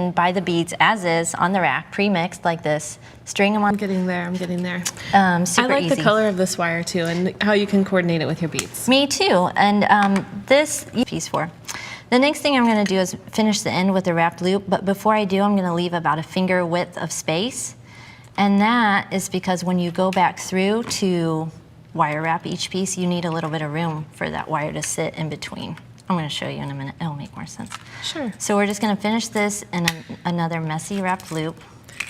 And buy the beads as is on the rack, pre-mixed like this. String them on. I'm getting there. Super I like easy. the color of this wire too, and how you can coordinate it with your beads. Me too. And this piece for. The next thing I'm going to do is finish the end with a wrapped loop. But before I do, I'm going to leave about a finger width of space. And that is because when you go back through to wire wrap each piece, you need a little bit of room for that wire to sit in between. I'm going to show you in a minute. It'll make more sense. Sure. So we're just going to finish this in another messy wrapped loop.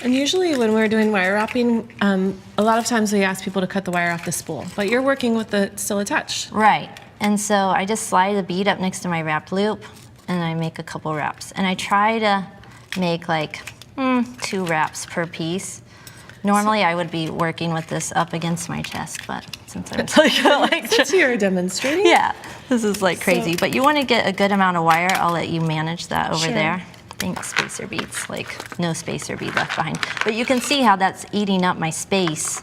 And usually when we're doing wire wrapping, a lot of times we ask people to cut the wire off the spool, but you're working with it still attached. Right. And so I just slide the bead up next to my wrapped loop, and I make a couple wraps. And I try to make like 2 wraps per piece. Normally I would be working with this up against my chest, but since I was Since you're demonstrating? Yeah, this is like crazy. But you want to get a good amount of wire. I'll let you manage that over Sure. there. Think spacer beads, like no spacer bead left behind. But you can see how that's eating up my space,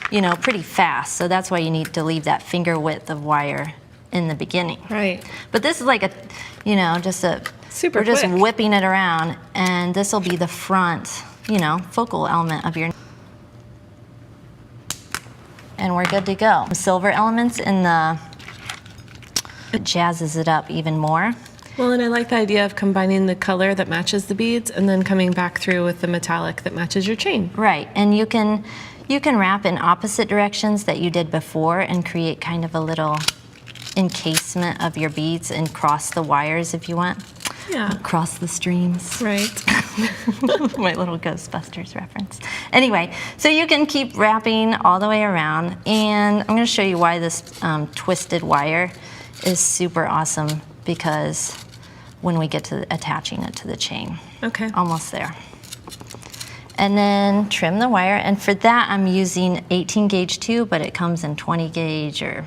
you know, pretty fast. So that's why you need to leave that finger width of wire in the beginning. Right. But this is like a, you know, just a, Super we're just quick. whipping it around, and this will be the front, you know, focal element of your, and we're good to go. Silver elements in the, it jazzes it up even more. Well, and I like the idea of combining the color that matches the beads and then coming back through with the metallic that matches your chain. Right, and you can wrap in opposite directions that you did before and create kind of a little encasement of your beads and cross the wires if you want. Yeah. Cross the streams. Right. My little Ghostbusters reference. Anyway, so you can keep wrapping all the way around, and I'm going to show you why this twisted wire is super awesome, because when we get to attaching it to the chain. Okay. Almost there. And then trim the wire, and for that I'm using 18 gauge too, but it comes in 20 gauge or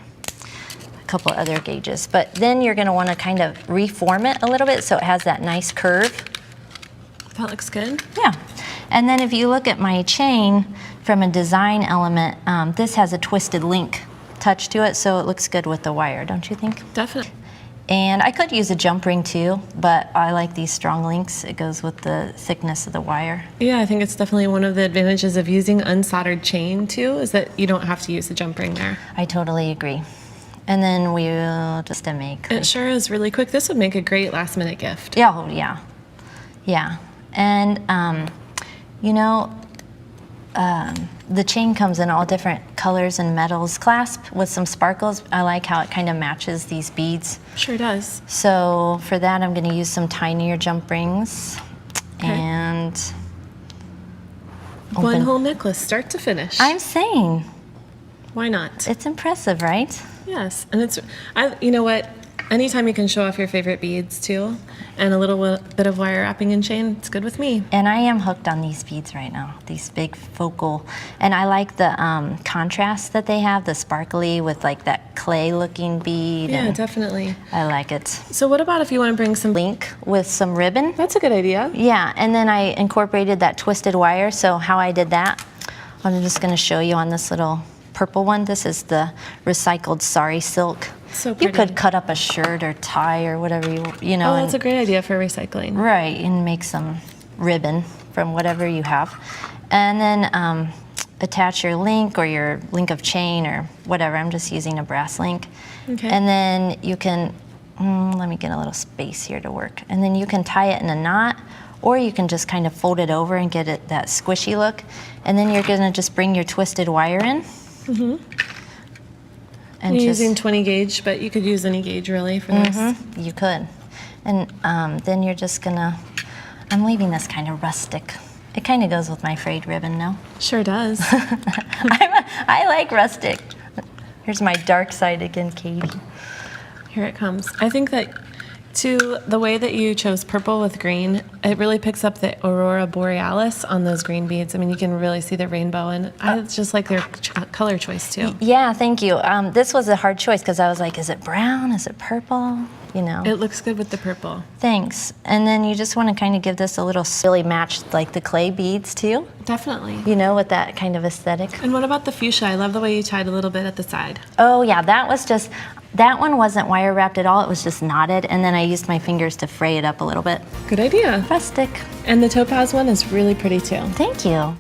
a couple other gauges. But then you're going to want to kind of reform it a little bit so it has that nice curve. That looks good. Yeah. And then if you look at my chain from a design element, this has a twisted link touch to it, so it looks good with the wire, don't you think? Definitely. And I could use a jump ring too, but I like these strong links. It goes with the thickness of the wire. Yeah, I think it's definitely one of the advantages of using unsoldered chain too, is that you don't have to use the jump ring there. I totally agree. And then we'll just make. It sure is really quick. This would make a great last minute gift. Yeah, oh, yeah. Yeah. And, you know, the chain comes in all different colors and metals. Clasp with some sparkles. I like how it kind of matches these beads. Sure does. So for that, I'm going to use some tinier jump rings. Okay. And One open. whole necklace, start to finish. I'm saying, Why not? it's impressive, right? Yes, and it's, you know what? Anytime you can show off your favorite beads too, and a little bit of wire wrapping and chain, it's good with me. And I am hooked on these beads right now, these big focal. And I like the contrast that they have, the sparkly with like that clay looking bead. Yeah, and definitely. I like it. So what about if you want to bring some Link with some ribbon. That's a good idea. Yeah, and then I incorporated that twisted wire. So how I did that, I'm just gonna show you on this little purple one. This is the recycled sari silk. So You pretty. could cut up a shirt or tie or whatever you know. Oh, and- that's a great idea for recycling. Right, and make some ribbon from whatever you have. And then attach your link or your link of chain or whatever. I'm just using a brass link. Okay. And then you can, let me get a little space here to work. And then you can tie it in a knot, or you can just kind of fold it over and get it that squishy look. And then you're gonna just bring your twisted wire in. Mm-hmm. And You're just, using 20 gauge, but you could use any gauge really for this. you could. And then you're just gonna, I'm leaving this kind of rustic. It kind of goes with my frayed ribbon, no? Sure does. I like rustic. Here's my dark side again, Katie. Here it comes. I think that too, the way that you chose purple with green, it really picks up the aurora borealis on those green beads. I mean, you can really see the rainbow, and I just like their color choice too. Yeah, thank you. This was a hard choice because I was like, is it brown? Is it purple? You know. It looks good with the purple. Thanks. And then you just want to kind of give this a little silly match, like the clay beads too. Definitely. You know, with that kind of aesthetic. And what about the fuchsia? I love the way you tied a little bit at the side. Oh yeah, that was just, That one wasn't wire wrapped at all, it was just knotted, and then I used my fingers to fray it up a little bit. Good idea. Rustic. And the topaz one is really pretty too. Thank you.